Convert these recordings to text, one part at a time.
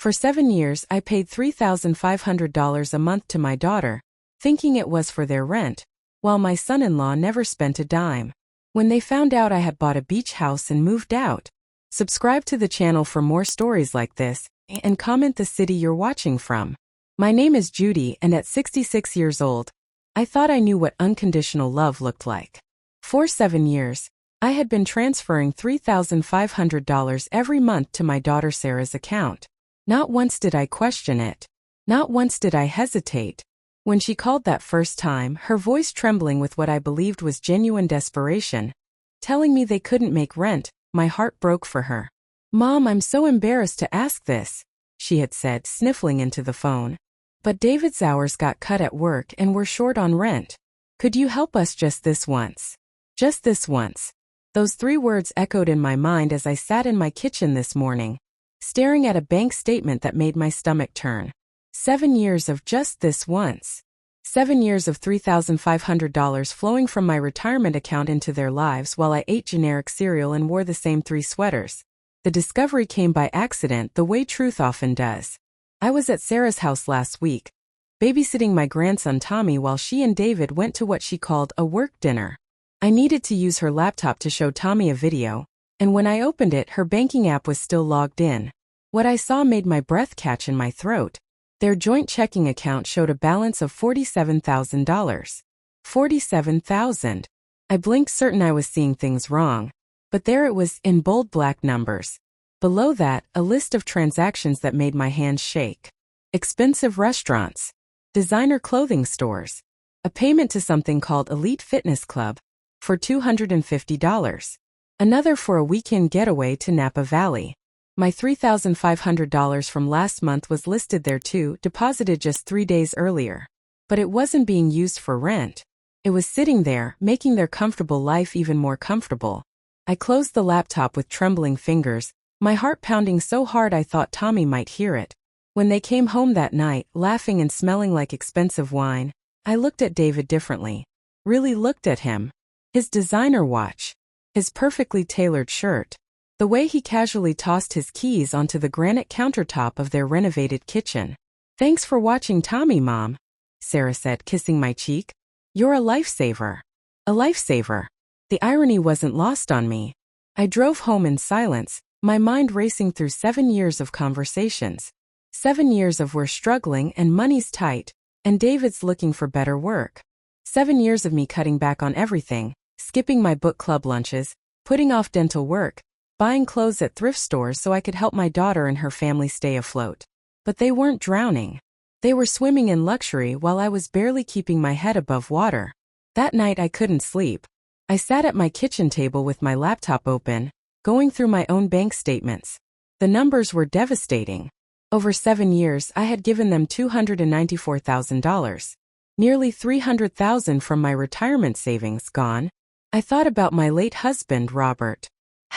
For 7 years, I paid $3,500 a month to my daughter, thinking it was for their rent, while my son-in-law never spent a dime. When they found out I had bought a beach house and moved out. Subscribe to the channel for more stories like this, and comment the city you're watching from. My name is Judy, and at 66 years old, I thought I knew what unconditional love looked like. For 7 years, I had been transferring $3,500 every month to my daughter Sarah's account. Not once did I question it. Not once did I hesitate. When she called that first time, her voice trembling with what I believed was genuine desperation, telling me they couldn't make rent, my heart broke for her. "Mom, I'm so embarrassed to ask this," she had said, sniffling into the phone. "But David's hours got cut at work and we're short on rent. Could you help us just this once? Just this once." Those 3 words echoed in my mind as I sat in my kitchen this morning, staring at a bank statement that made my stomach turn. 7 years of just this once. 7 years of $3,500 flowing from my retirement account into their lives while I ate generic cereal and wore the same 3 sweaters. The discovery came by accident, the way truth often does. I was at Sarah's house last week, babysitting my grandson Tommy while she and David went to what she called a work dinner. I needed to use her laptop to show Tommy a video, and when I opened it, her banking app was still logged in. What I saw made my breath catch in my throat. Their joint checking account showed a balance of $47,000. $47,000. I blinked, certain I was seeing things wrong, but there it was, in bold black numbers. Below that, a list of transactions that made my hands shake. Expensive restaurants. Designer clothing stores. A payment to something called Elite Fitness Club for $250. Another for a weekend getaway to Napa Valley. My $3,500 from last month was listed there too, deposited just 3 days earlier. But it wasn't being used for rent. It was sitting there, making their comfortable life even more comfortable. I closed the laptop with trembling fingers, my heart pounding so hard I thought Tommy might hear it. When they came home that night, laughing and smelling like expensive wine, I looked at David differently. Really looked at him. His designer watch. His perfectly tailored shirt. The way he casually tossed his keys onto the granite countertop of their renovated kitchen. "Thanks for watching Tommy, Mom," Sarah said, kissing my cheek. "You're a lifesaver." A lifesaver. The irony wasn't lost on me. I drove home in silence, my mind racing through 7 years of conversations. 7 years of we're struggling and money's tight, and David's looking for better work. 7 years of me cutting back on everything, skipping my book club lunches, putting off dental work, buying clothes at thrift stores so I could help my daughter and her family stay afloat. But they weren't drowning. They were swimming in luxury while I was barely keeping my head above water. That night I couldn't sleep. I sat at my kitchen table with my laptop open, going through my own bank statements. The numbers were devastating. Over 7 years, I had given them $294,000. Nearly $300,000 from my retirement savings gone. I thought about my late husband, Robert.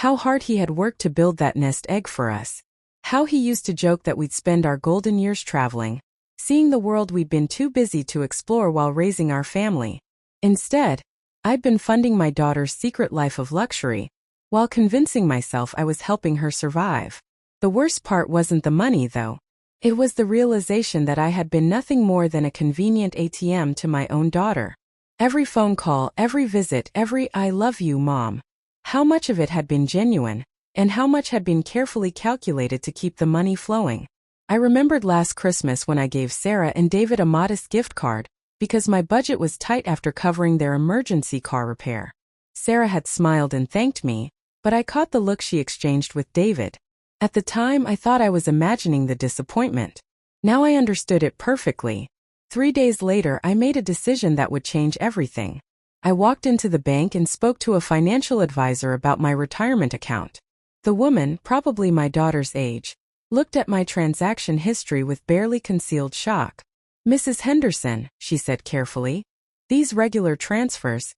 How hard he had worked to build that nest egg for us. How he used to joke that we'd spend our golden years traveling, seeing the world we'd been too busy to explore while raising our family. Instead, I'd been funding my daughter's secret life of luxury, while convincing myself I was helping her survive. The worst part wasn't the money, though. It was the realization that I had been nothing more than a convenient ATM to my own daughter. Every phone call, every visit, every "I love you, Mom." How much of it had been genuine, and how much had been carefully calculated to keep the money flowing. I remembered last Christmas when I gave Sarah and David a modest gift card, because my budget was tight after covering their emergency car repair. Sarah had smiled and thanked me, but I caught the look she exchanged with David. At the time, I thought I was imagining the disappointment. Now I understood it perfectly. 3 days later, I made a decision that would change everything. I walked into the bank and spoke to a financial advisor about my retirement account. The woman, probably my daughter's age, looked at my transaction history with barely concealed shock. "Mrs. Henderson," she said carefully, "these regular transfers,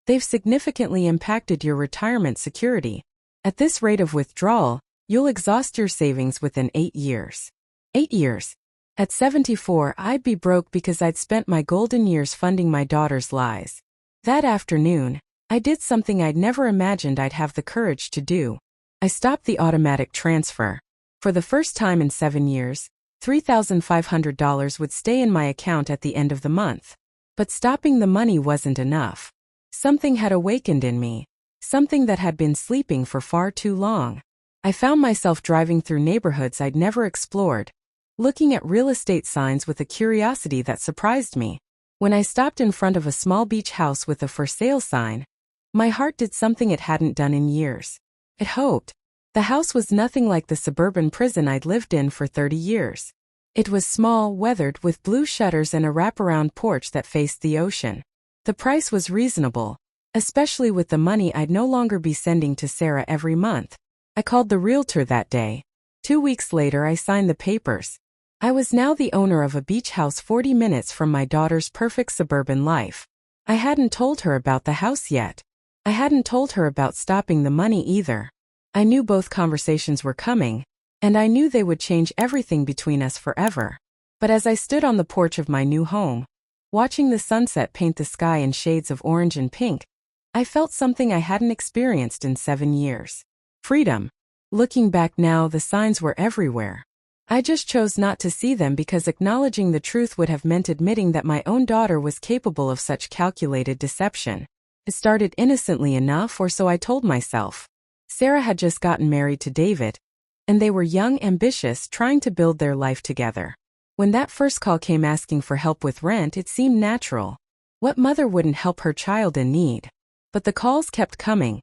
they've significantly impacted your retirement security. At this rate of withdrawal, you'll exhaust your savings within 8 years. 8 years. At 74, I'd be broke because I'd spent my golden years funding my daughter's lies." That afternoon, I did something I'd never imagined I'd have the courage to do. I stopped the automatic transfer. For the first time in 7 years, $3,500 would stay in my account at the end of the month. But stopping the money wasn't enough. Something had awakened in me, something that had been sleeping for far too long. I found myself driving through neighborhoods I'd never explored, looking at real estate signs with a curiosity that surprised me. When I stopped in front of a small beach house with a for sale sign, my heart did something it hadn't done in years. It hoped. The house was nothing like the suburban prison I'd lived in for 30 years. It was small, weathered, with blue shutters and a wraparound porch that faced the ocean. The price was reasonable, especially with the money I'd no longer be sending to Sarah every month. I called the realtor that day. 2 weeks later, I signed the papers. I was now the owner of a beach house 40 minutes from my daughter's perfect suburban life. I hadn't told her about the house yet. I hadn't told her about stopping the money either. I knew both conversations were coming, and I knew they would change everything between us forever. But as I stood on the porch of my new home, watching the sunset paint the sky in shades of orange and pink, I felt something I hadn't experienced in 7 years. Freedom. Looking back now, the signs were everywhere. I just chose not to see them because acknowledging the truth would have meant admitting that my own daughter was capable of such calculated deception. It started innocently enough, or so I told myself. Sarah had just gotten married to David, and they were young, ambitious, trying to build their life together. When that first call came asking for help with rent, it seemed natural. What mother wouldn't help her child in need? But the calls kept coming,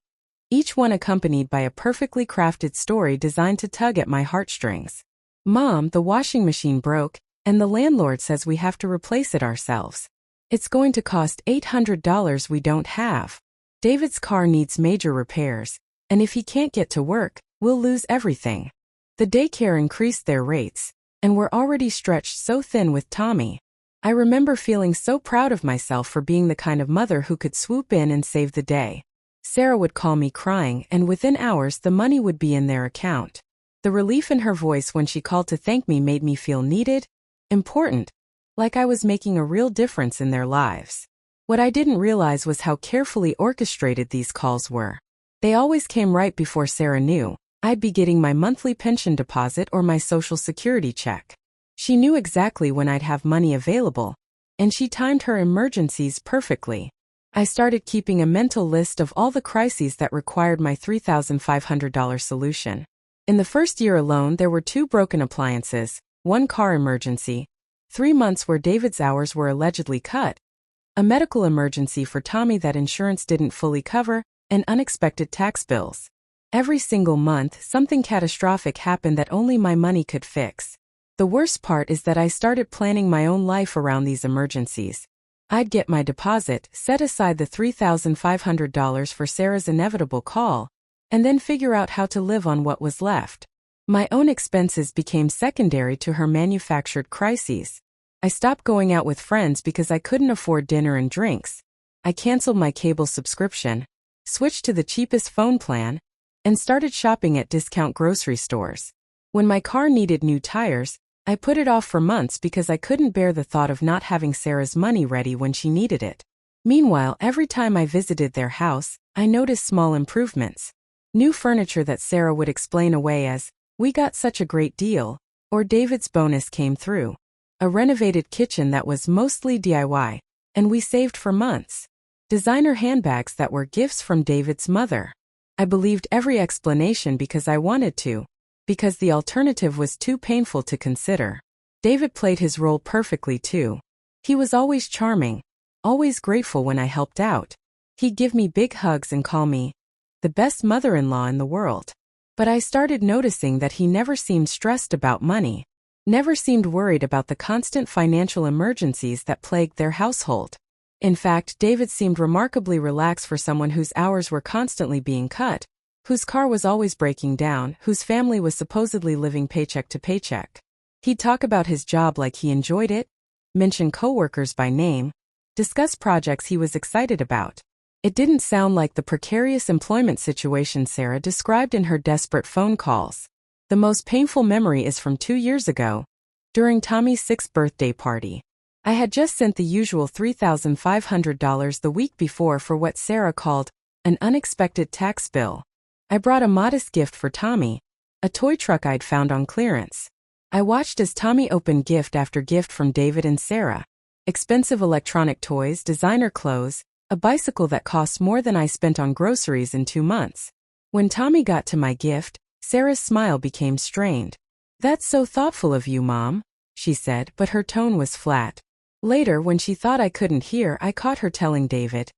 each one accompanied by a perfectly crafted story designed to tug at my heartstrings. Mom, the washing machine broke, and the landlord says we have to replace it ourselves. It's going to cost $800 we don't have. David's car needs major repairs, and if he can't get to work, we'll lose everything. The daycare increased their rates, and we're already stretched so thin with Tommy. I remember feeling so proud of myself for being the kind of mother who could swoop in and save the day. Sarah would call me crying, and within hours the money would be in their account. The relief in her voice when she called to thank me made me feel needed, important, like I was making a real difference in their lives. What I didn't realize was how carefully orchestrated these calls were. They always came right before Sarah knew I'd be getting my monthly pension deposit or my Social Security check. She knew exactly when I'd have money available, and she timed her emergencies perfectly. I started keeping a mental list of all the crises that required my $3,500 solution. In the first year alone, there were 2 broken appliances, 1 car emergency, 3 months where David's hours were allegedly cut, a medical emergency for Tommy that insurance didn't fully cover, and unexpected tax bills. Every single month, something catastrophic happened that only my money could fix. The worst part is that I started planning my own life around these emergencies. I'd get my deposit, set aside the $3,500 for Sarah's inevitable call, and then figure out how to live on what was left. My own expenses became secondary to her manufactured crises. I stopped going out with friends because I couldn't afford dinner and drinks. I canceled my cable subscription, switched to the cheapest phone plan, and started shopping at discount grocery stores. When my car needed new tires, I put it off for months because I couldn't bear the thought of not having Sarah's money ready when she needed it. Meanwhile, every time I visited their house, I noticed small improvements. New furniture that Sarah would explain away as, "We got such a great deal," or David's bonus came through. A renovated kitchen that was mostly DIY, and we saved for months. Designer handbags that were gifts from David's mother. I believed every explanation because I wanted to, because the alternative was too painful to consider. David played his role perfectly too. He was always charming, always grateful when I helped out. He'd give me big hugs and call me the best mother-in-law in the world. But I started noticing that he never seemed stressed about money, never seemed worried about the constant financial emergencies that plagued their household. In fact, David seemed remarkably relaxed for someone whose hours were constantly being cut, whose car was always breaking down, whose family was supposedly living paycheck to paycheck. He'd talk about his job like he enjoyed it, mention coworkers by name, discuss projects he was excited about. It didn't sound like the precarious employment situation Sarah described in her desperate phone calls. The most painful memory is from 2 years ago, during Tommy's 6th birthday party. I had just sent the usual $3,500 the week before for what Sarah called an unexpected tax bill. I brought a modest gift for Tommy, a toy truck I'd found on clearance. I watched as Tommy opened gift after gift from David and Sarah. Expensive electronic toys, designer clothes, a bicycle that cost more than I spent on groceries in 2 months. When Tommy got to my gift, Sarah's smile became strained. "That's so thoughtful of you, Mom," she said, but her tone was flat. Later, when she thought I couldn't hear, I caught her telling David,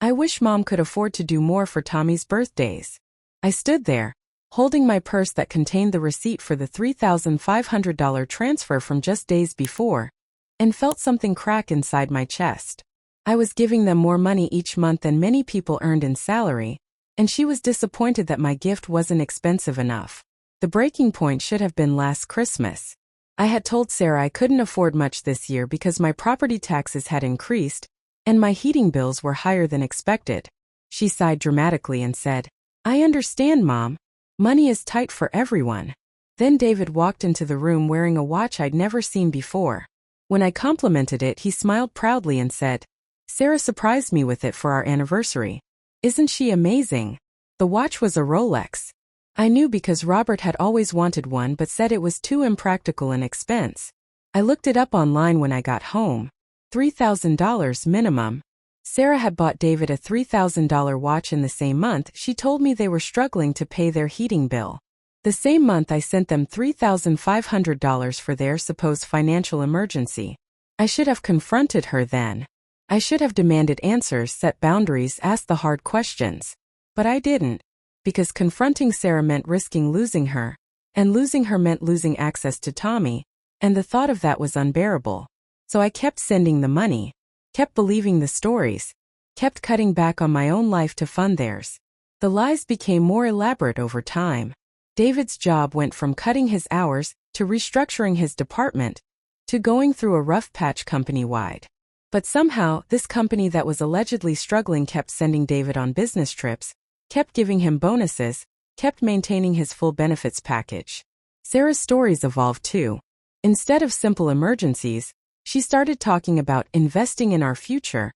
"I wish Mom could afford to do more for Tommy's birthdays." I stood there, holding my purse that contained the receipt for the $3,500 transfer from just days before, and felt something crack inside my chest. I was giving them more money each month than many people earned in salary, and she was disappointed that my gift wasn't expensive enough. The breaking point should have been last Christmas. I had told Sarah I couldn't afford much this year because my property taxes had increased, and my heating bills were higher than expected. She sighed dramatically and said, "I understand, Mom. Money is tight for everyone." Then David walked into the room wearing a watch I'd never seen before. When I complimented it, he smiled proudly and said, "Sarah surprised me with it for our anniversary. Isn't she amazing?" The watch was a Rolex. I knew because Robert had always wanted one but said it was too impractical in expense. I looked it up online when I got home. $3,000 minimum. Sarah had bought David a $3,000 watch in the same month. She told me they were struggling to pay their heating bill. The same month I sent them $3,500 for their supposed financial emergency. I should have confronted her then. I should have demanded answers, set boundaries, asked the hard questions. But I didn't. Because confronting Sarah meant risking losing her, and losing her meant losing access to Tommy, and the thought of that was unbearable. So I kept sending the money, kept believing the stories, kept cutting back on my own life to fund theirs. The lies became more elaborate over time. David's job went from cutting his hours, to restructuring his department, to going through a rough patch company-wide. But somehow, this company that was allegedly struggling kept sending David on business trips, kept giving him bonuses, kept maintaining his full benefits package. Sarah's stories evolved too. Instead of simple emergencies, she started talking about investing in our future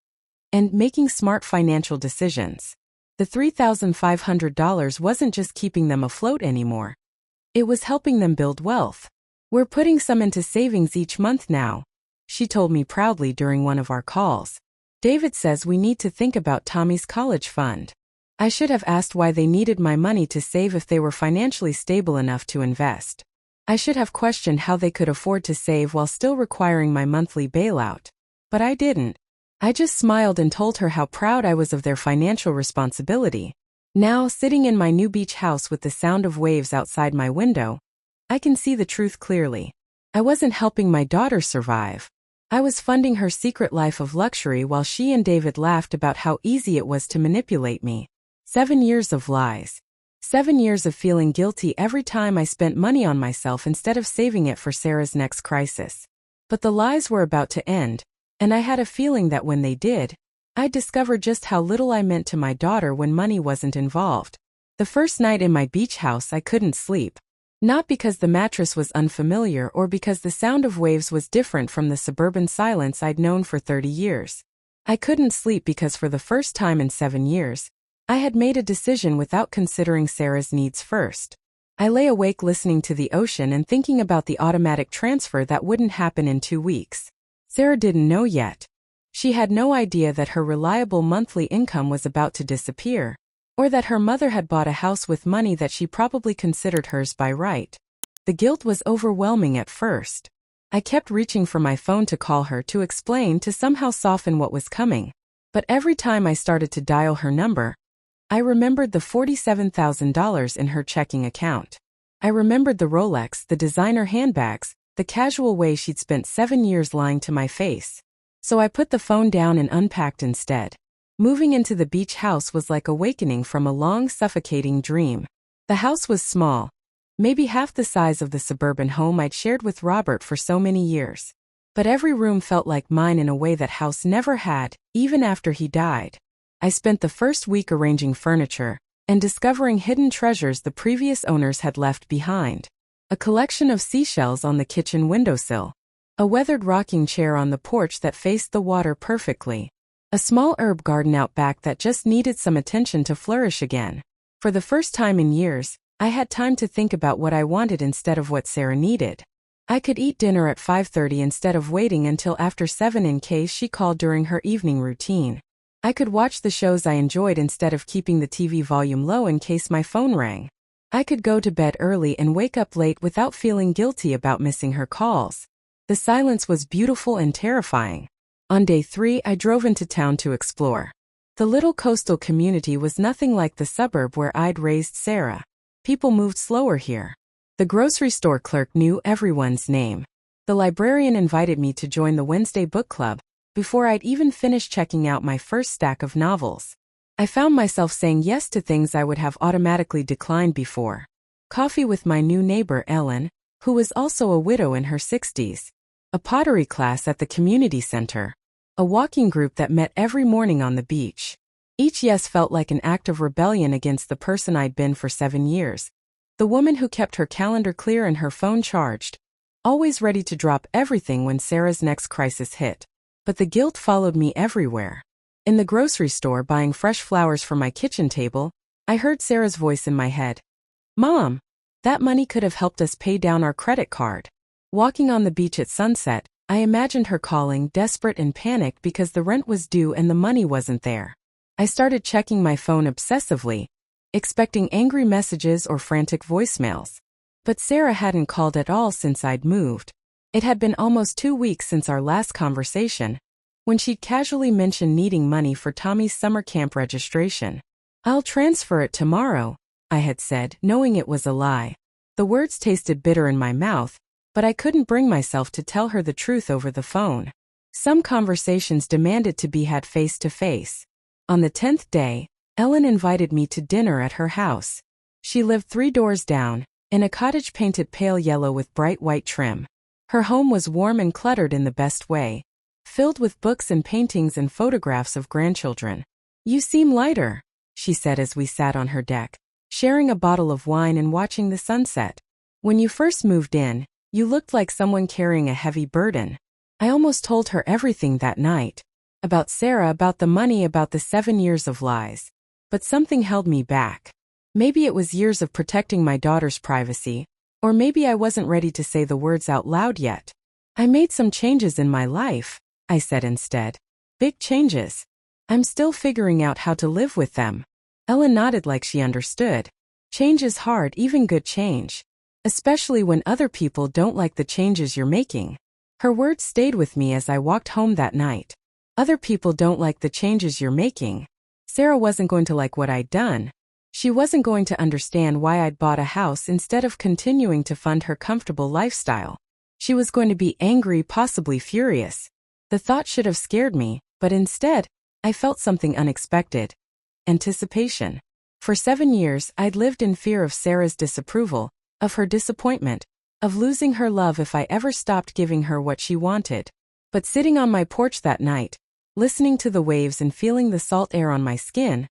and making smart financial decisions. The $3,500 wasn't just keeping them afloat anymore. It was helping them build wealth. "We're putting some into savings each month now," she told me proudly during one of our calls. "David says we need to think about Tommy's college fund." I should have asked why they needed my money to save if they were financially stable enough to invest. I should have questioned how they could afford to save while still requiring my monthly bailout. But I didn't. I just smiled and told her how proud I was of their financial responsibility. Now, sitting in my new beach house with the sound of waves outside my window, I can see the truth clearly. I wasn't helping my daughter survive. I was funding her secret life of luxury while she and David laughed about how easy it was to manipulate me. 7 years of lies. 7 years of feeling guilty every time I spent money on myself instead of saving it for Sarah's next crisis. But the lies were about to end, and I had a feeling that when they did, I'd discover just how little I meant to my daughter when money wasn't involved. The first night in my beach house I couldn't sleep. Not because the mattress was unfamiliar or because the sound of waves was different from the suburban silence I'd known for 30 years. I couldn't sleep because for the first time in 7 years, I had made a decision without considering Sarah's needs first. I lay awake listening to the ocean and thinking about the automatic transfer that wouldn't happen in 2 weeks. Sarah didn't know yet. She had no idea that her reliable monthly income was about to disappear, or that her mother had bought a house with money that she probably considered hers by right. The guilt was overwhelming at first. I kept reaching for my phone to call her to explain, to somehow soften what was coming. But every time I started to dial her number, I remembered the $47,000 in her checking account. I remembered the Rolex, the designer handbags, the casual way she'd spent 7 years lying to my face. So I put the phone down and unpacked instead. Moving into the beach house was like awakening from a long, suffocating dream. The house was small, maybe half the size of the suburban home I'd shared with Robert for so many years. But every room felt like mine in a way that house never had, even after he died. I spent the first week arranging furniture and discovering hidden treasures the previous owners had left behind. A collection of seashells on the kitchen windowsill, a weathered rocking chair on the porch that faced the water perfectly, a small herb garden out back that just needed some attention to flourish again. For the first time in years, I had time to think about what I wanted instead of what Sarah needed. I could eat dinner at 5:30 instead of waiting until after 7 in case she called during her evening routine. I could watch the shows I enjoyed instead of keeping the TV volume low in case my phone rang. I could go to bed early and wake up late without feeling guilty about missing her calls. The silence was beautiful and terrifying. On day 3, I drove into town to explore. The little coastal community was nothing like the suburb where I'd raised Sarah. People moved slower here. The grocery store clerk knew everyone's name. The librarian invited me to join the Wednesday book club before I'd even finished checking out my first stack of novels. I found myself saying yes to things I would have automatically declined before. Coffee with my new neighbor Ellen, who was also a widow in her 60s. A pottery class at the community center. A walking group that met every morning on the beach. Each yes felt like an act of rebellion against the person I'd been for 7 years. The woman who kept her calendar clear and her phone charged. Always ready to drop everything when Sarah's next crisis hit. But the guilt followed me everywhere. In the grocery store buying fresh flowers for my kitchen table, I heard Sarah's voice in my head. Mom, that money could have helped us pay down our credit card. Walking on the beach at sunset, I imagined her calling, desperate and panicked because the rent was due and the money wasn't there. I started checking my phone obsessively, expecting angry messages or frantic voicemails. But Sarah hadn't called at all since I'd moved. It had been almost 2 weeks since our last conversation, when she'd casually mentioned needing money for Tommy's summer camp registration. I'll transfer it tomorrow, I had said, knowing it was a lie. The words tasted bitter in my mouth, but I couldn't bring myself to tell her the truth over the phone. Some conversations demanded to be had face to face. On the 10th day, Ellen invited me to dinner at her house. She lived 3 doors down, in a cottage painted pale yellow with bright white trim. Her home was warm and cluttered in the best way, filled with books and paintings and photographs of grandchildren. You seem lighter, she said as we sat on her deck, sharing a bottle of wine and watching the sunset. When you first moved in, you looked like someone carrying a heavy burden. I almost told her everything that night. About Sarah, about the money, about the 7 years of lies. But something held me back. Maybe it was years of protecting my daughter's privacy, or maybe I wasn't ready to say the words out loud yet. I made some changes in my life, I said instead. Big changes. I'm still figuring out how to live with them. Ellen nodded like she understood. Change is hard, even good change. Especially when other people don't like the changes you're making. Her words stayed with me as I walked home that night. Other people don't like the changes you're making. Sarah wasn't going to like what I'd done. She wasn't going to understand why I'd bought a house instead of continuing to fund her comfortable lifestyle. She was going to be angry, possibly furious. The thought should have scared me, but instead, I felt something unexpected. Anticipation. For 7 years, I'd lived in fear of Sarah's disapproval, of her disappointment, of losing her love if I ever stopped giving her what she wanted. But sitting on my porch that night, listening to the waves and feeling the salt air on my skin,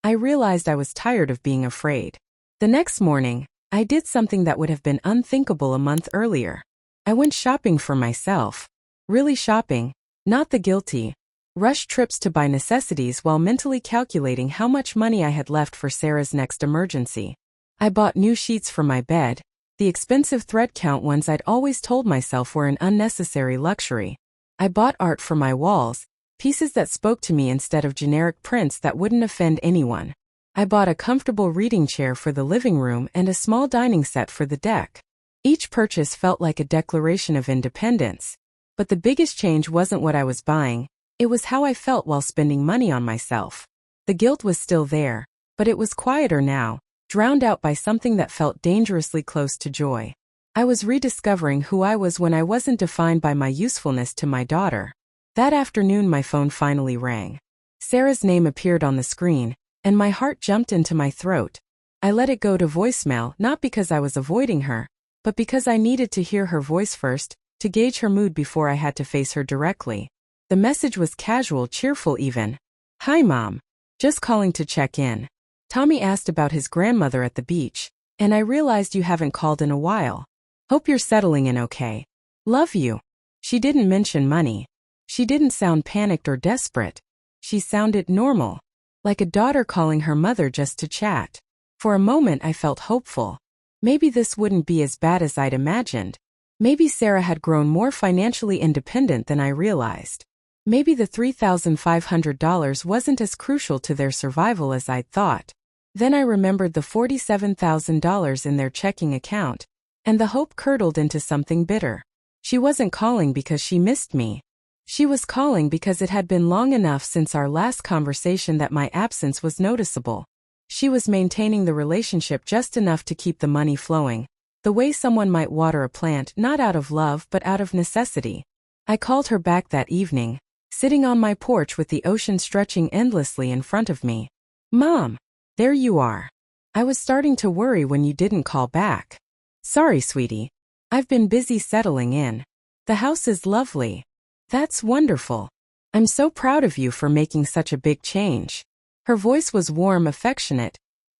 I realized I was tired of being afraid. The next morning, I did something that would have been unthinkable a month earlier. I went shopping for myself. Really shopping, not the guilty, rushed trips to buy necessities while mentally calculating how much money I had left for Sarah's next emergency. I bought new sheets for my bed, the expensive thread count ones I'd always told myself were an unnecessary luxury. I bought art for my walls, pieces that spoke to me instead of generic prints that wouldn't offend anyone. I bought a comfortable reading chair for the living room and a small dining set for the deck. Each purchase felt like a declaration of independence. But the biggest change wasn't what I was buying, it was how I felt while spending money on myself. The guilt was still there, but it was quieter now, drowned out by something that felt dangerously close to joy. I was rediscovering who I was when I wasn't defined by my usefulness to my daughter. That afternoon my phone finally rang. Sarah's name appeared on the screen, and my heart jumped into my throat. I let it go to voicemail not because I was avoiding her, but because I needed to hear her voice first, to gauge her mood before I had to face her directly. The message was casual, cheerful even. Hi Mom. Just calling to check in. Tommy asked about his grandmother at the beach, and I realized you haven't called in a while. Hope you're settling in okay. Love you. She didn't mention money. She didn't sound panicked or desperate. She sounded normal. Like a daughter calling her mother just to chat. For a moment I felt hopeful. Maybe this wouldn't be as bad as I'd imagined. Maybe Sarah had grown more financially independent than I realized. Maybe the $3,500 wasn't as crucial to their survival as I'd thought. Then I remembered the $47,000 in their checking account, and the hope curdled into something bitter. She wasn't calling because she missed me. She was calling because it had been long enough since our last conversation that my absence was noticeable. She was maintaining the relationship just enough to keep the money flowing, the way someone might water a plant not out of love but out of necessity. I called her back that evening, sitting on my porch with the ocean stretching endlessly in front of me. "Mom, there you are. I was starting to worry when you didn't call back." "Sorry, sweetie. I've been busy settling in. The house is lovely." "That's wonderful. I'm so proud of you for making such a big change." Her voice was warm, affectionate,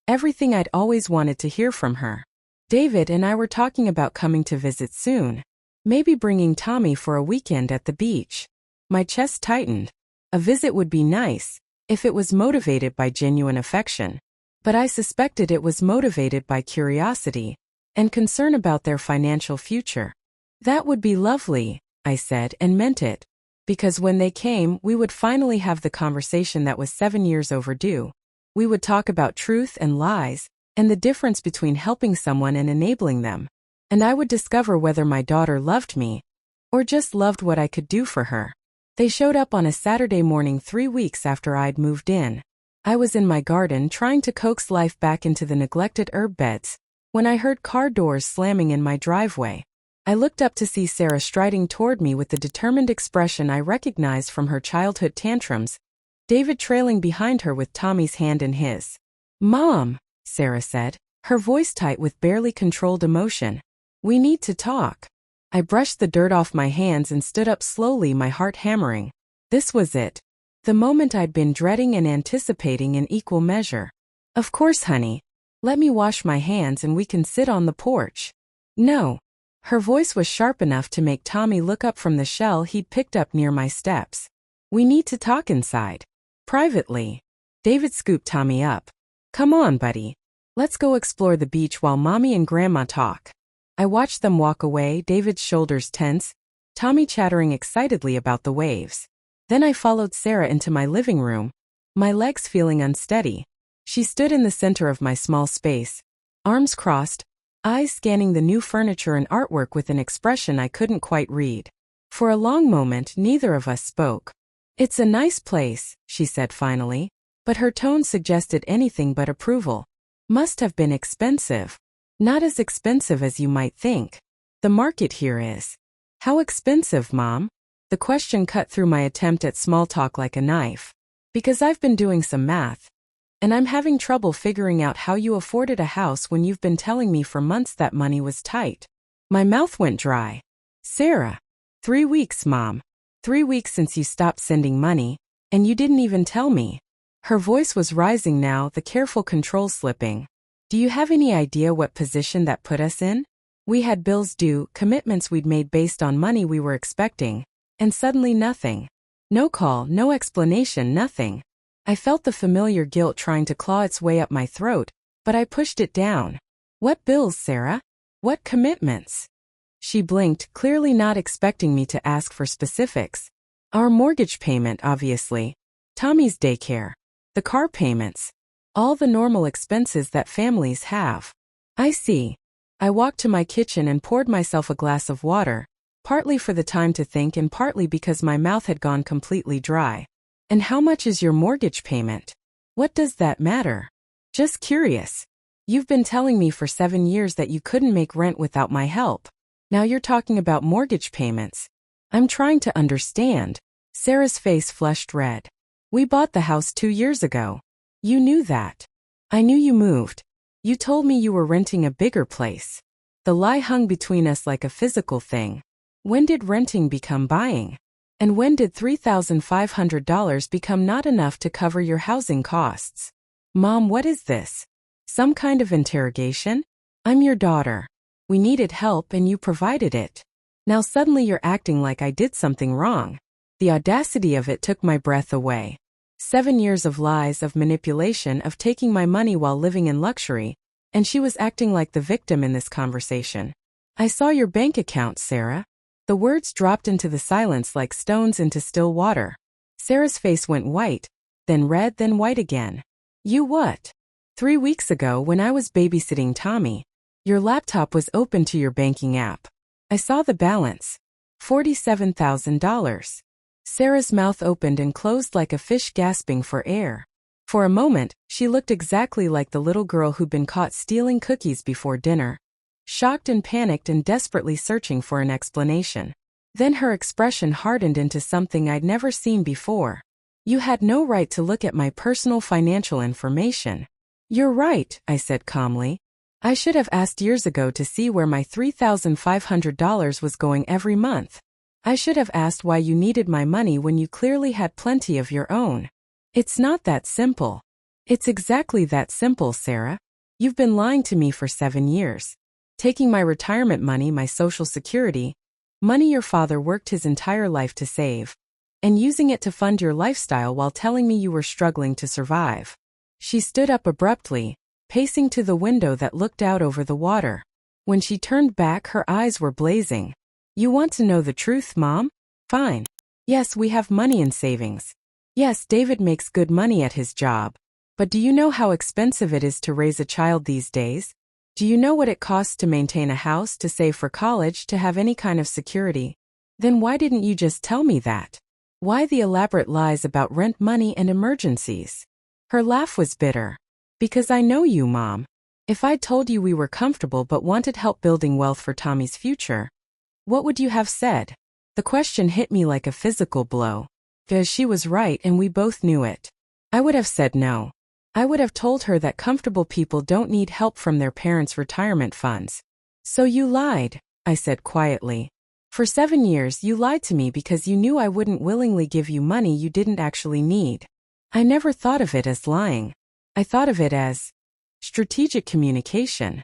everything I'd always wanted to hear from her. "David and I were talking about coming to visit soon. Maybe bringing Tommy for a weekend at the beach." My chest tightened. A visit would be nice, if it was motivated by genuine affection. But I suspected it was motivated by curiosity and concern about their financial future. "That would be lovely," I said, and meant it. Because when they came, we would finally have the conversation that was 7 years overdue. We would talk about truth and lies, and the difference between helping someone and enabling them. And I would discover whether my daughter loved me, or just loved what I could do for her. They showed up on a Saturday morning 3 weeks after I'd moved in. I was in my garden trying to coax life back into the neglected herb beds, when I heard car doors slamming in my driveway. I looked up to see Sarah striding toward me with the determined expression I recognized from her childhood tantrums, David trailing behind her with Tommy's hand in his. "Mom," Sarah said, her voice tight with barely controlled emotion. "We need to talk." I brushed the dirt off my hands and stood up slowly, my heart hammering. This was it. The moment I'd been dreading and anticipating in equal measure. "Of course, honey. Let me wash my hands and we can sit on the porch." "No." Her voice was sharp enough to make Tommy look up from the shell he'd picked up near my steps. "We need to talk inside. Privately." David scooped Tommy up. "Come on, buddy. Let's go explore the beach while Mommy and Grandma talk." I watched them walk away, David's shoulders tense, Tommy chattering excitedly about the waves. Then I followed Sarah into my living room, my legs feeling unsteady. She stood in the center of my small space, arms crossed, eyes scanning the new furniture and artwork with an expression I couldn't quite read. For a long moment, neither of us spoke. "It's a nice place," she said finally, but her tone suggested anything but approval. "Must have been expensive." "Not as expensive as you might think. The market here is." "How expensive, Mom?" The question cut through my attempt at small talk like a knife. "Because I've been doing some math, and I'm having trouble figuring out how you afforded a house when you've been telling me for months that money was tight." My mouth went dry. "Sarah, 3 weeks, Mom. 3 weeks since you stopped sending money, and you didn't even tell me." Her voice was rising now, the careful control slipping. "Do you have any idea what position that put us in? We had bills due, commitments we'd made based on money we were expecting, and suddenly nothing. No call, no explanation, nothing." I felt the familiar guilt trying to claw its way up my throat, but I pushed it down. "What bills, Sarah? What commitments?" She blinked, clearly not expecting me to ask for specifics. "Our mortgage payment, obviously. Tommy's daycare. The car payments. All the normal expenses that families have." "I see." I walked to my kitchen and poured myself a glass of water, partly for the time to think and partly because my mouth had gone completely dry. "And how much is your mortgage payment?" "What does that matter?" "Just curious. You've been telling me for 7 years that you couldn't make rent without my help. Now you're talking about mortgage payments. I'm trying to understand." Sarah's face flushed red. "We bought the house 2 years ago. You knew that." "I knew you moved. You told me you were renting a bigger place." The lie hung between us like a physical thing. When did renting become buying? And when did $3,500 become not enough to cover your housing costs? "Mom, what is this? Some kind of interrogation? I'm your daughter. We needed help and you provided it. Now suddenly you're acting like I did something wrong." The audacity of it took my breath away. 7 years of lies, of manipulation, of taking my money while living in luxury, and she was acting like the victim in this conversation. I saw your bank account, Sarah. The words dropped into the silence like stones into still water. Sarah's face went white, then red, then white again. You what? 3 weeks ago when I was babysitting Tommy, your laptop was open to your banking app. I saw the balance. $47,000. Sarah's mouth opened and closed like a fish gasping for air. For a moment, she looked exactly like the little girl who'd been caught stealing cookies before dinner, shocked and panicked and desperately searching for an explanation. Then her expression hardened into something I'd never seen before. You had no right to look at my personal financial information. You're right, I said calmly. I should have asked years ago to see where my $3,500 was going every month. I should have asked why you needed my money when you clearly had plenty of your own. It's not that simple. It's exactly that simple, Sarah. You've been lying to me for 7 years. Taking my retirement money, my Social Security, money your father worked his entire life to save, and using it to fund your lifestyle while telling me you were struggling to survive. She stood up abruptly, pacing to the window that looked out over the water. When she turned back, her eyes were blazing. You want to know the truth, Mom? Fine. Yes, we have money in savings. Yes, David makes good money at his job. But do you know how expensive it is to raise a child these days? Do you know what it costs to maintain a house, to save for college, to have any kind of security? Then why didn't you just tell me that? Why the elaborate lies about rent money and emergencies? Her laugh was bitter. Because I know you, Mom. If I'd told you we were comfortable but wanted help building wealth for Tommy's future, what would you have said? The question hit me like a physical blow. Because she was right and we both knew it. I would have said no. I would have told her that comfortable people don't need help from their parents' retirement funds. So you lied, I said quietly. For 7 years you lied to me because you knew I wouldn't willingly give you money you didn't actually need. I never thought of it as lying. I thought of it as strategic communication.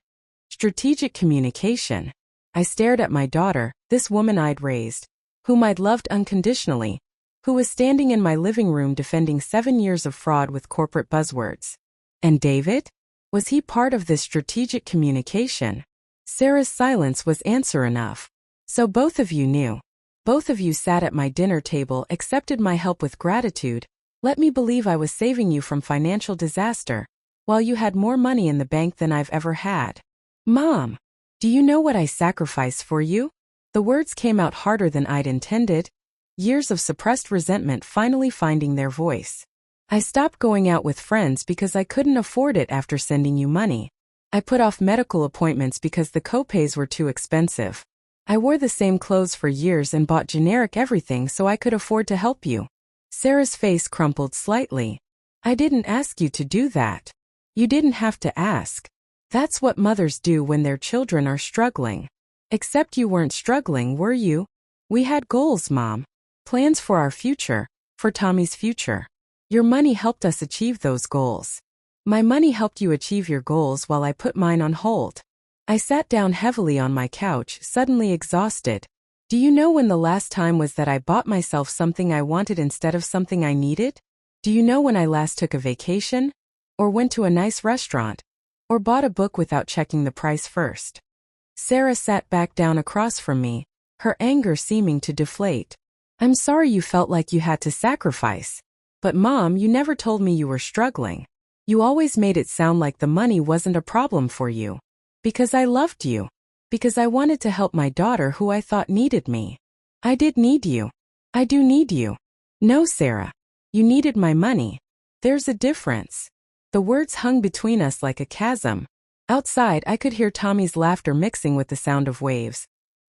Strategic communication. I stared at my daughter, this woman I'd raised, whom I'd loved unconditionally, who was standing in my living room defending 7 years of fraud with corporate buzzwords. And David? Was he part of this strategic communication? Sarah's silence was answer enough. So both of you knew. Both of you sat at my dinner table, accepted my help with gratitude, let me believe I was saving you from financial disaster, while you had more money in the bank than I've ever had. Mom, do you know what I sacrificed for you? The words came out harder than I'd intended, years of suppressed resentment finally finding their voice. I stopped going out with friends because I couldn't afford it after sending you money. I put off medical appointments because the copays were too expensive. I wore the same clothes for years and bought generic everything so I could afford to help you. Sarah's face crumpled slightly. I didn't ask you to do that. You didn't have to ask. That's what mothers do when their children are struggling. Except you weren't struggling, were you? We had goals, Mom. Plans for our future, for Tommy's future. Your money helped us achieve those goals. My money helped you achieve your goals while I put mine on hold. I sat down heavily on my couch, suddenly exhausted. Do you know when the last time was that I bought myself something I wanted instead of something I needed? Do you know when I last took a vacation? Or went to a nice restaurant? Or bought a book without checking the price first? Sarah sat back down across from me, her anger seeming to deflate. I'm sorry you felt like you had to sacrifice. But Mom, you never told me you were struggling. You always made it sound like the money wasn't a problem for you. Because I loved you. Because I wanted to help my daughter who I thought needed me. I did need you. I do need you. No, Sarah. You needed my money. There's a difference. The words hung between us like a chasm. Outside, I could hear Tommy's laughter mixing with the sound of waves.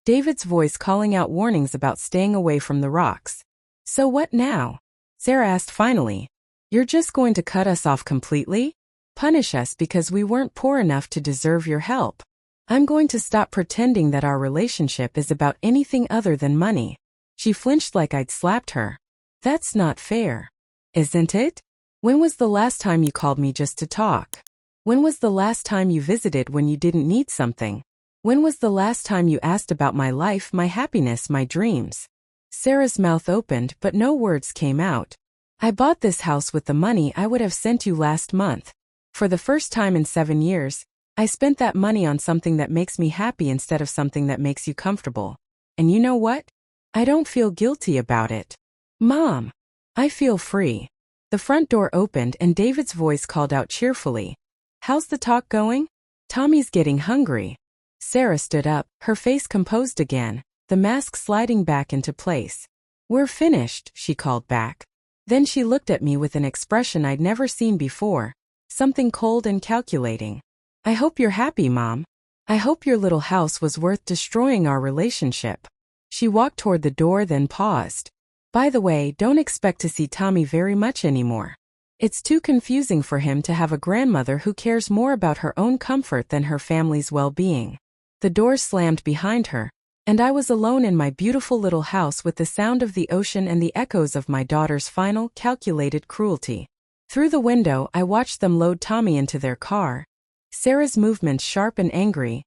David's voice calling out warnings about staying away from the rocks. So what now? Sarah asked finally. You're just going to cut us off completely? Punish us because we weren't poor enough to deserve your help? I'm going to stop pretending that our relationship is about anything other than money. She flinched like I'd slapped her. That's not fair. Isn't it? When was the last time you called me just to talk? When was the last time you visited when you didn't need something? When was the last time you asked about my life, my happiness, my dreams? Sarah's mouth opened, but no words came out. I bought this house with the money I would have sent you last month. For the first time in 7 years, I spent that money on something that makes me happy instead of something that makes you comfortable. And you know what? I don't feel guilty about it. Mom, I feel free. The front door opened and David's voice called out cheerfully. How's the talk going? Tommy's getting hungry. Sarah stood up, her face composed again, the mask sliding back into place. We're finished, she called back. Then she looked at me with an expression I'd never seen before, something cold and calculating. I hope you're happy, Mom. I hope your little house was worth destroying our relationship. She walked toward the door then paused. By the way, don't expect to see Tommy very much anymore. It's too confusing for him to have a grandmother who cares more about her own comfort than her family's well-being. The door slammed behind her, and I was alone in my beautiful little house with the sound of the ocean and the echoes of my daughter's final, calculated cruelty. Through the window, I watched them load Tommy into their car, Sarah's movements sharp and angry,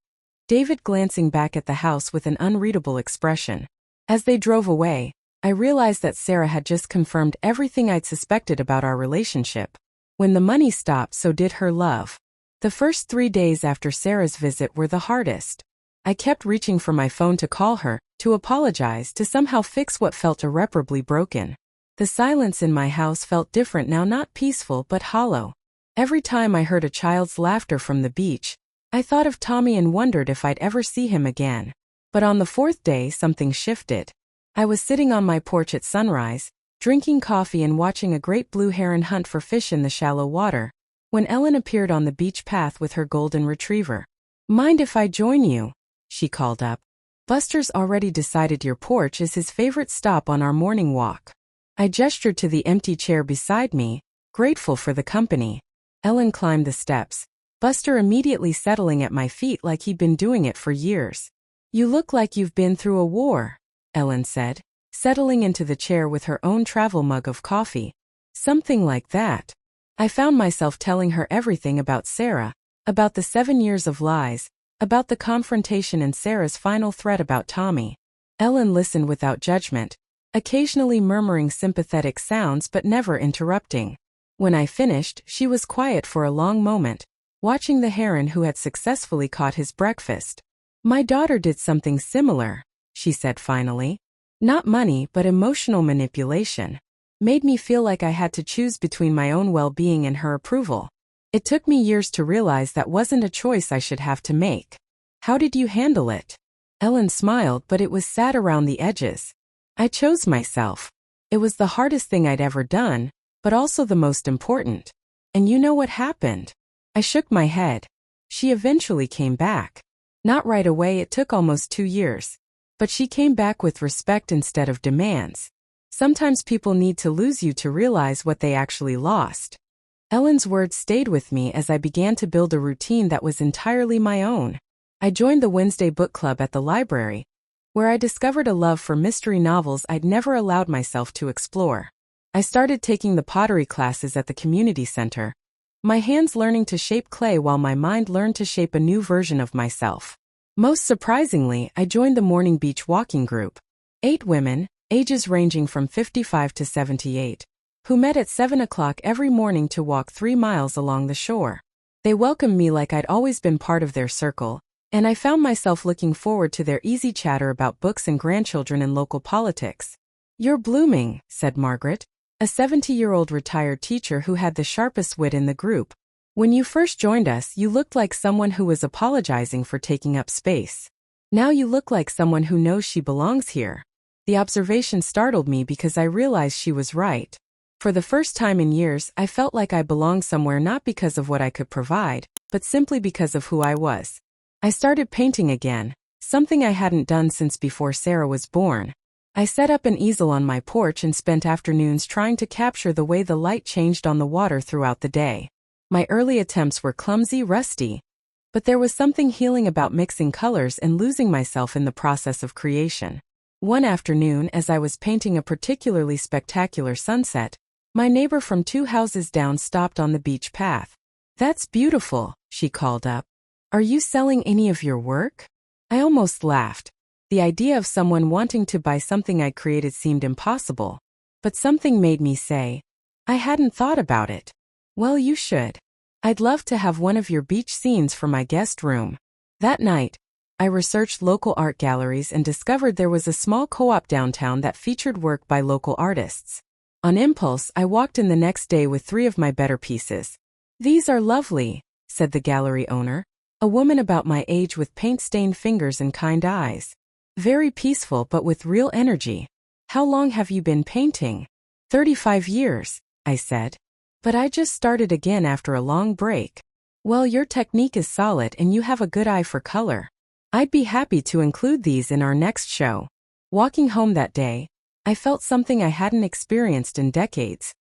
David glancing back at the house with an unreadable expression. As they drove away, I realized that Sarah had just confirmed everything I'd suspected about our relationship. When the money stopped, so did her love. The first 3 days after Sarah's visit were the hardest. I kept reaching for my phone to call her, to apologize, to somehow fix what felt irreparably broken. The silence in my house felt different now, not peaceful but hollow. Every time I heard a child's laughter from the beach, I thought of Tommy and wondered if I'd ever see him again. But on the 4th day, something shifted. I was sitting on my porch at sunrise, drinking coffee and watching a great blue heron hunt for fish in the shallow water, when Ellen appeared on the beach path with her golden retriever. Mind if I join you? She called up. Buster's already decided your porch is his favorite stop on our morning walk. I gestured to the empty chair beside me, grateful for the company. Ellen climbed the steps, Buster immediately settling at my feet like he'd been doing it for years. You look like you've been through a war, Ellen said, settling into the chair with her own travel mug of coffee. Something like that. I found myself telling her everything about Sarah, about the 7 years of lies, about the confrontation and Sarah's final threat about Tommy. Ellen listened without judgment, occasionally murmuring sympathetic sounds but never interrupting. When I finished, she was quiet for a long moment, watching the heron who had successfully caught his breakfast. My daughter did something similar, she said finally. Not money but emotional manipulation. Made me feel like I had to choose between my own well-being and her approval. It took me years to realize that wasn't a choice I should have to make. How did you handle it? Ellen smiled, but it was sad around the edges. I chose myself. It was the hardest thing I'd ever done, but also the most important. And you know what happened? I shook my head. She eventually came back. Not right away, it took almost 2 years. But she came back with respect instead of demands. Sometimes people need to lose you to realize what they actually lost. Ellen's words stayed with me as I began to build a routine that was entirely my own. I joined the Wednesday book club at the library, where I discovered a love for mystery novels I'd never allowed myself to explore. I started taking the pottery classes at the community center, my hands learning to shape clay while my mind learned to shape a new version of myself. Most surprisingly, I joined the morning beach walking group. 8 women, ages ranging from 55 to 78. Who met at 7 o'clock every morning to walk 3 miles along the shore. They welcomed me like I'd always been part of their circle, and I found myself looking forward to their easy chatter about books and grandchildren and local politics. You're blooming, said Margaret, a 70-year-old retired teacher who had the sharpest wit in the group. When you first joined us, you looked like someone who was apologizing for taking up space. Now you look like someone who knows she belongs here. The observation startled me because I realized she was right. For the first time in years, I felt like I belonged somewhere not because of what I could provide, but simply because of who I was. I started painting again, something I hadn't done since before Sarah was born. I set up an easel on my porch and spent afternoons trying to capture the way the light changed on the water throughout the day. My early attempts were clumsy, rusty, but there was something healing about mixing colors and losing myself in the process of creation. One afternoon, as I was painting a particularly spectacular sunset, my neighbor from 2 houses down stopped on the beach path. That's beautiful, she called up. Are you selling any of your work? I almost laughed. The idea of someone wanting to buy something I created seemed impossible. But something made me say, I hadn't thought about it. Well, you should. I'd love to have one of your beach scenes for my guest room. That night, I researched local art galleries and discovered there was a small co-op downtown that featured work by local artists. On impulse, I walked in the next day with 3 of my better pieces. These are lovely, said the gallery owner, a woman about my age with paint-stained fingers and kind eyes. Very peaceful but with real energy. How long have you been painting? 35 years, I said. But I just started again after a long break. Well, your technique is solid and you have a good eye for color. I'd be happy to include these in our next show. Walking home that day, I felt something I hadn't experienced in decades.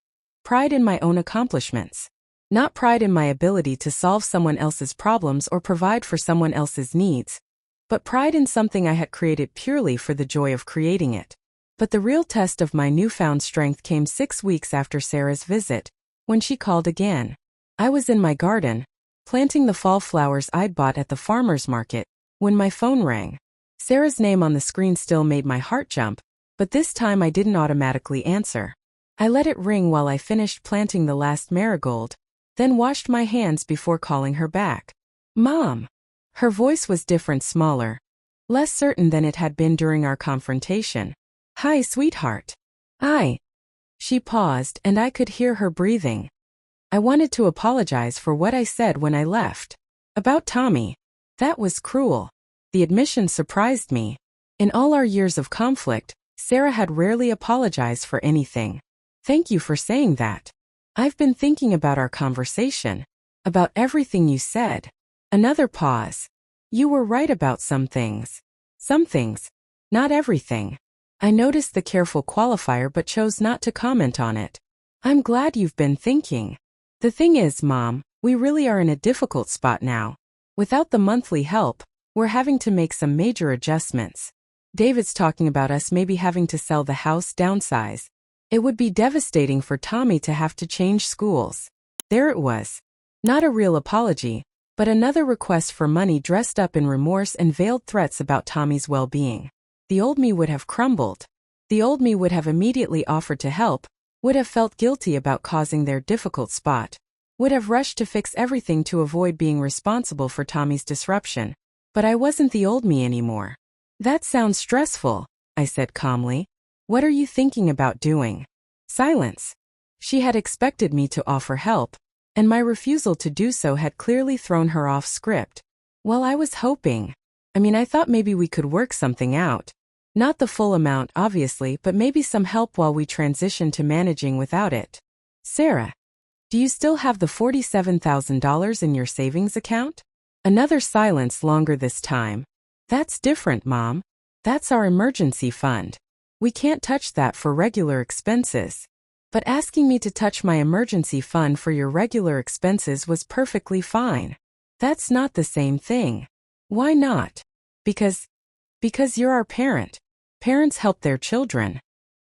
Pride in my own accomplishments. Not pride in my ability to solve someone else's problems or provide for someone else's needs, but pride in something I had created purely for the joy of creating it. But the real test of my newfound strength came 6 weeks after Sarah's visit, when she called again. I was in my garden, planting the fall flowers I'd bought at the farmer's market, when my phone rang. Sarah's name on the screen still made my heart jump, but this time I didn't automatically answer. I let it ring while I finished planting the last marigold, then washed my hands before calling her back. Mom! Her voice was different, smaller, less certain than it had been during our confrontation. Hi, sweetheart. She paused, and I could hear her breathing. I wanted to apologize for what I said when I left. About Tommy. That was cruel. The admission surprised me. In all our years of conflict, Sarah had rarely apologized for anything. Thank you for saying that. I've been thinking about our conversation, about everything you said. Another pause. You were right about some things. Some things. Not everything. I noticed the careful qualifier but chose not to comment on it. I'm glad you've been thinking. The thing is, Mom, we really are in a difficult spot now. Without the monthly help, we're having to make some major adjustments. David's talking about us maybe having to sell the house, downsize. It would be devastating for Tommy to have to change schools. There it was. Not a real apology, but another request for money dressed up in remorse and veiled threats about Tommy's well-being. The old me would have crumbled. The old me would have immediately offered to help, would have felt guilty about causing their difficult spot, would have rushed to fix everything to avoid being responsible for Tommy's disruption. But I wasn't the old me anymore. That sounds stressful, I said calmly. What are you thinking about doing? Silence. She had expected me to offer help, and my refusal to do so had clearly thrown her off script. Well, I was hoping. I thought maybe we could work something out. Not the full amount, obviously, but maybe some help while we transition to managing without it. Sarah, do you still have the $47,000 in your savings account? Another silence, longer this time. That's different, Mom. That's our emergency fund. We can't touch that for regular expenses. But asking me to touch my emergency fund for your regular expenses was perfectly fine. That's not the same thing. Why not? Because you're our parent. Parents help their children.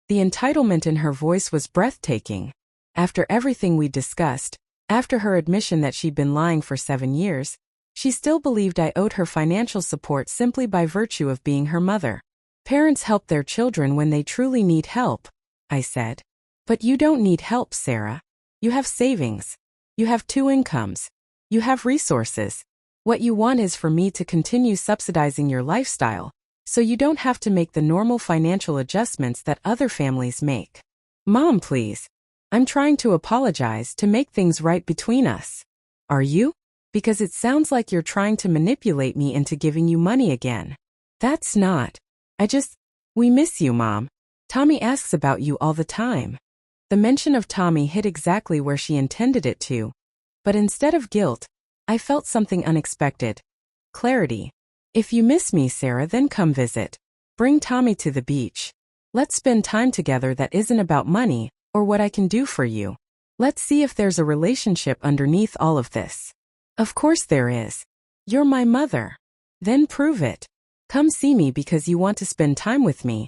The entitlement in her voice was breathtaking. After everything we discussed, after her admission that she'd been lying for 7 years, she still believed I owed her financial support simply by virtue of being her mother. Parents help their children when they truly need help, I said. But you don't need help, Sarah. You have savings. You have 2 incomes. You have resources. What you want is for me to continue subsidizing your lifestyle, so you don't have to make the normal financial adjustments that other families make. Mom, please. I'm trying to apologize to make things right between us. Are you? Because it sounds like you're trying to manipulate me into giving you money again. That's not. We miss you, Mom. Tommy asks about you all the time. The mention of Tommy hit exactly where she intended it to. But instead of guilt, I felt something unexpected. Clarity. If you miss me, Sarah, then come visit. Bring Tommy to the beach. Let's spend time together that isn't about money or what I can do for you. Let's see if there's a relationship underneath all of this. Of course there is. You're my mother. Then prove it. Come see me because you want to spend time with me,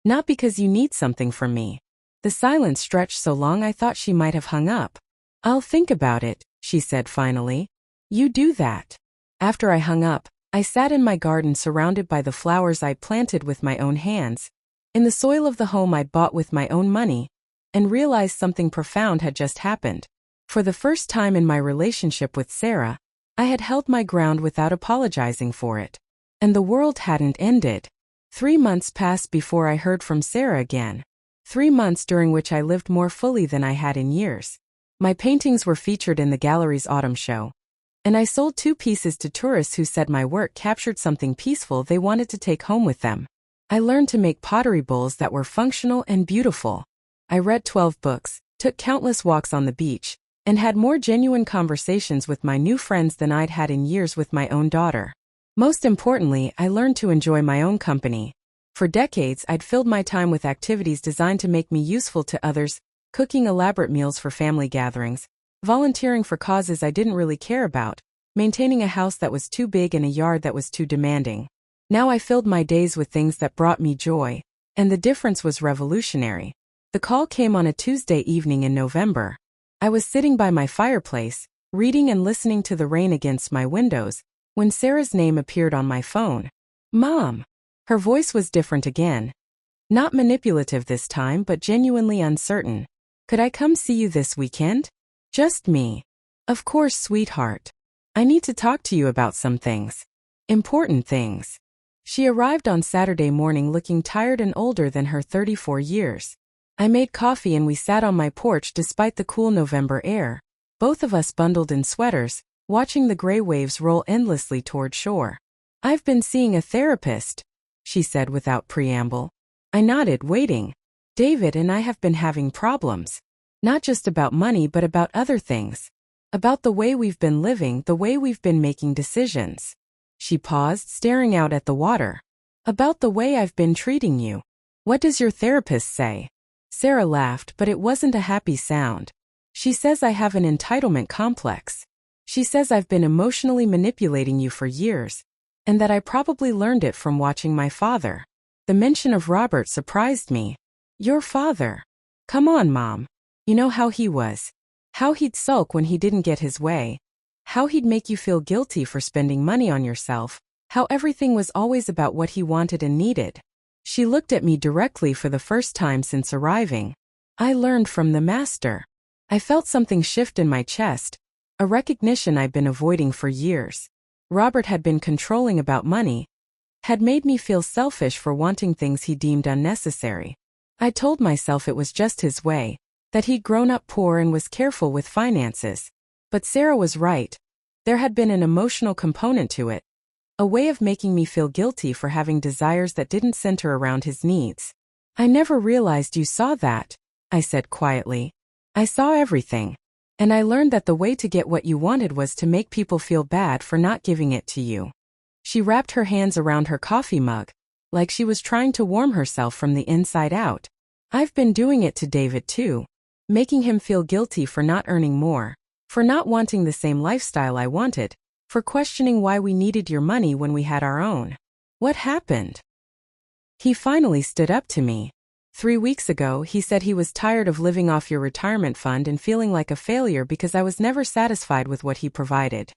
not because you need something from me. The silence stretched so long I thought she might have hung up. I'll think about it, she said finally. You do that. After I hung up, I sat in my garden surrounded by the flowers I'd planted with my own hands, in the soil of the home I'd bought with my own money, and realized something profound had just happened. For the first time in my relationship with Sarah, I had held my ground without apologizing for it. And the world hadn't ended. 3 months passed before I heard from Sarah again. 3 months during which I lived more fully than I had in years. My paintings were featured in the gallery's autumn show. And I sold 2 pieces to tourists who said my work captured something peaceful they wanted to take home with them. I learned to make pottery bowls that were functional and beautiful. I read 12 books, took countless walks on the beach, and had more genuine conversations with my new friends than I'd had in years with my own daughter. Most importantly, I learned to enjoy my own company. For decades, I'd filled my time with activities designed to make me useful to others, cooking elaborate meals for family gatherings, volunteering for causes I didn't really care about, maintaining a house that was too big and a yard that was too demanding. Now I filled my days with things that brought me joy, and the difference was revolutionary. The call came on a Tuesday evening in November. I was sitting by my fireplace, reading and listening to the rain against my windows, when Sarah's name appeared on my phone. Mom! Her voice was different again. Not manipulative this time, but genuinely uncertain. Could I come see you this weekend? Just me. Of course, sweetheart. I need to talk to you about some things. Important things. She arrived on Saturday morning looking tired and older than her 34 years. I made coffee and we sat on my porch despite the cool November air, both of us bundled in sweaters, watching the gray waves roll endlessly toward shore. I've been seeing a therapist, she said without preamble. I nodded, waiting. David and I have been having problems. Not just about money but about other things. About the way we've been living, the way we've been making decisions. She paused, staring out at the water. About the way I've been treating you. What does your therapist say? Sarah laughed, but it wasn't a happy sound. She says I have an entitlement complex. She says I've been emotionally manipulating you for years, and that I probably learned it from watching my father. The mention of Robert surprised me. Your father? Come on, Mom. You know how he was. How he'd sulk when he didn't get his way. How he'd make you feel guilty for spending money on yourself. How everything was always about what he wanted and needed. She looked at me directly for the first time since arriving. I learned from the master. I felt something shift in my chest, a recognition I'd been avoiding for years. Robert had been controlling about money, had made me feel selfish for wanting things he deemed unnecessary. I told myself it was just his way, that he'd grown up poor and was careful with finances. But Sarah was right. There had been an emotional component to it, a way of making me feel guilty for having desires that didn't center around his needs. I never realized you saw that, I said quietly. I saw everything. And I learned that the way to get what you wanted was to make people feel bad for not giving it to you. She wrapped her hands around her coffee mug, like she was trying to warm herself from the inside out. I've been doing it to David too, making him feel guilty for not earning more, for not wanting the same lifestyle I wanted, for questioning why we needed your money when we had our own. What happened? He finally stood up to me. 3 weeks ago, he said he was tired of living off your retirement fund and feeling like a failure because I was never satisfied with what he provided.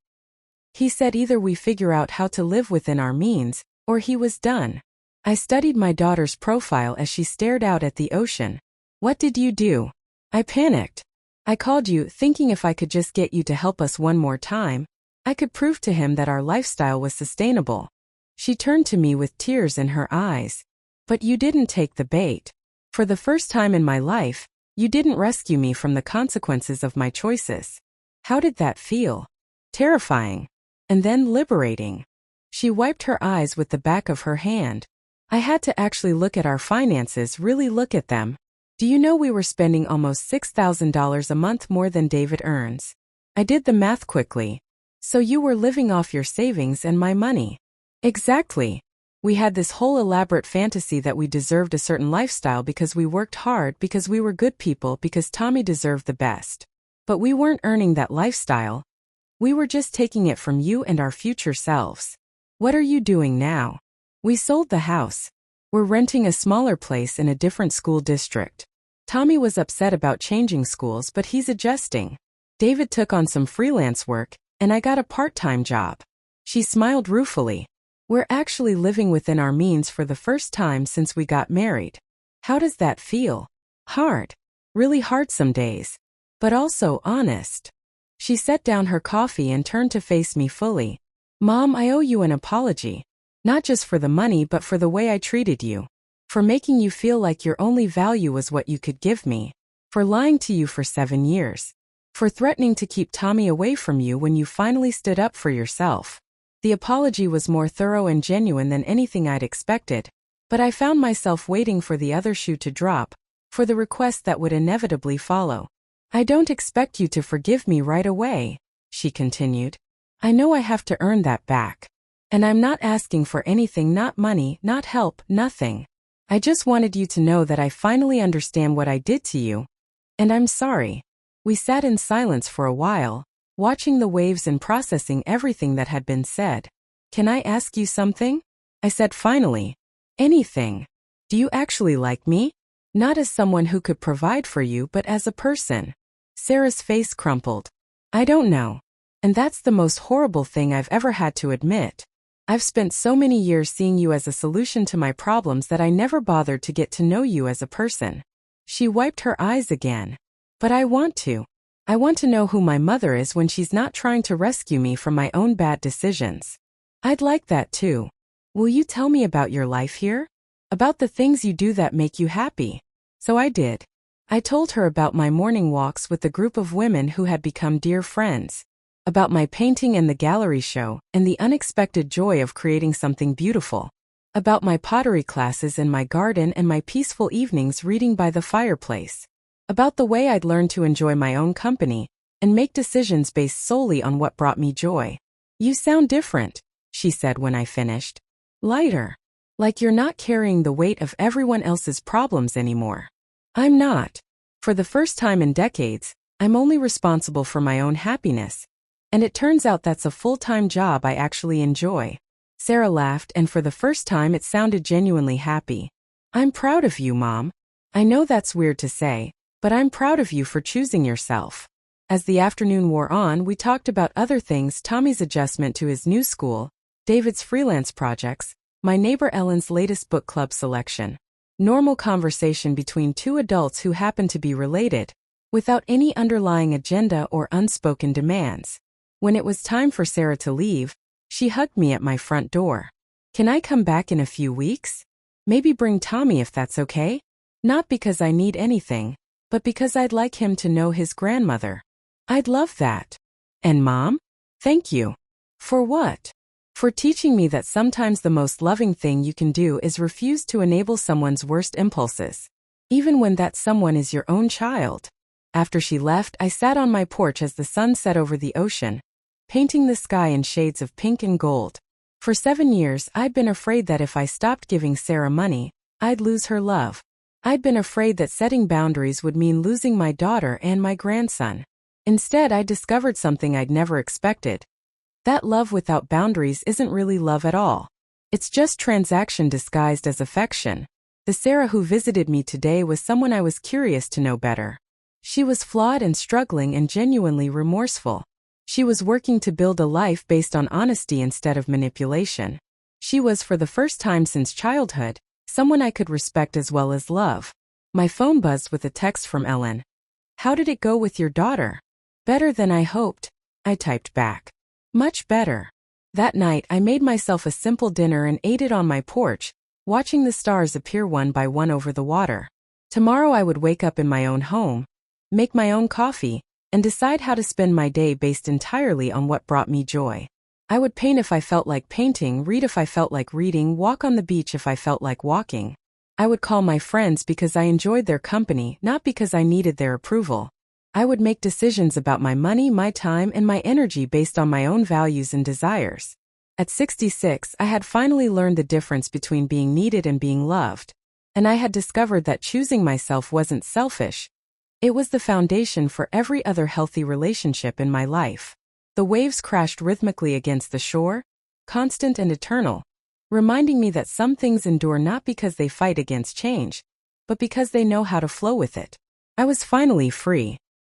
He said either we figure out how to live within our means, or he was done. I studied my daughter's profile as she stared out at the ocean. What did you do? I panicked. I called you, thinking if I could just get you to help us one more time, I could prove to him that our lifestyle was sustainable. She turned to me with tears in her eyes. But you didn't take the bait. For the first time in my life, you didn't rescue me from the consequences of my choices. How did that feel? Terrifying. And then liberating. She wiped her eyes with the back of her hand. I had to actually look at our finances, really look at them. Do you know we were spending almost $6,000 a month more than David earns? I did the math quickly. So you were living off your savings and my money. Exactly. We had this whole elaborate fantasy that we deserved a certain lifestyle because we worked hard, because we were good people, because Tommy deserved the best. But we weren't earning that lifestyle. We were just taking it from you and our future selves. What are you doing now? We sold the house. We're renting a smaller place in a different school district. Tommy was upset about changing schools, but he's adjusting. David took on some freelance work, and I got a part-time job. She smiled ruefully. We're actually living within our means for the first time since we got married. How does that feel? Hard. really hard some days, but also honest. She set down her coffee and turned to face me fully. Mom, I owe you an apology. Not just for the money but for the way I treated you. For making you feel like your only value was what you could give me. For lying to you for 7 years. For threatening to keep Tommy away from you when you finally stood up for yourself. The apology was more thorough and genuine than anything I'd expected, but I found myself waiting for the other shoe to drop, for the request that would inevitably follow. I don't expect you to forgive me right away, she continued. I know I have to earn that back. And I'm not asking for anything, not money, not help, nothing. I just wanted you to know that I finally understand what I did to you. And I'm sorry. We sat in silence for a while, watching the waves and processing everything that had been said. Can I ask you something? I said finally. Anything. Do you actually like me? Not as someone who could provide for you, but as a person. Sarah's face crumpled. I don't know. And that's the most horrible thing I've ever had to admit. I've spent so many years seeing you as a solution to my problems that I never bothered to get to know you as a person. She wiped her eyes again. But I want to. I want to know who my mother is when she's not trying to rescue me from my own bad decisions. I'd like that too. Will you tell me about your life here? About the things you do that make you happy? So I did. I told her about my morning walks with the group of women who had become dear friends. About my painting and the gallery show, and the unexpected joy of creating something beautiful. About my pottery classes in my garden and my peaceful evenings reading by the fireplace. About the way I'd learned to enjoy my own company, and make decisions based solely on what brought me joy. You sound different, she said when I finished. Lighter. Like you're not carrying the weight of everyone else's problems anymore. I'm not. For the first time in decades, I'm only responsible for my own happiness. And it turns out that's a full-time job I actually enjoy. Sarah laughed, and for the first time it sounded genuinely happy. I'm proud of you, Mom. I know that's weird to say, but I'm proud of you for choosing yourself. As the afternoon wore on, we talked about other things: Tommy's adjustment to his new school, David's freelance projects, my neighbor Ellen's latest book club selection. Normal conversation between two adults who happen to be related, without any underlying agenda or unspoken demands. When it was time for Sarah to leave, she hugged me at my front door. Can I come back in a few weeks? Maybe bring Tommy if that's okay? Not because I need anything, but because I'd like him to know his grandmother. I'd love that. And Mom? Thank you. For what? For teaching me that sometimes the most loving thing you can do is refuse to enable someone's worst impulses, even when that someone is your own child. After she left, I sat on my porch as the sun set over the ocean, painting the sky in shades of pink and gold. For 7 years, I'd been afraid that if I stopped giving Sarah money, I'd lose her love. I'd been afraid that setting boundaries would mean losing my daughter and my grandson. Instead, I discovered something I'd never expected. That love without boundaries isn't really love at all. It's just transaction disguised as affection. The Sarah who visited me today was someone I was curious to know better. She was flawed and struggling and genuinely remorseful. She was working to build a life based on honesty instead of manipulation. She was, for the first time since childhood, someone I could respect as well as love. My phone buzzed with a text from Ellen. How did it go with your daughter? Better than I hoped, I typed back. Much better. That night I made myself a simple dinner and ate it on my porch, watching the stars appear one by one over the water. Tomorrow I would wake up in my own home, make my own coffee, and decide how to spend my day based entirely on what brought me joy. I would paint if I felt like painting, read if I felt like reading, walk on the beach if I felt like walking. I would call my friends because I enjoyed their company, not because I needed their approval. I would make decisions about my money, my time, and my energy based on my own values and desires. At 66, I had finally learned the difference between being needed and being loved. And I had discovered that choosing myself wasn't selfish. It was the foundation for every other healthy relationship in my life. The waves crashed rhythmically against the shore, constant and eternal, reminding me that some things endure not because they fight against change, but because they know how to flow with it. I was finally free.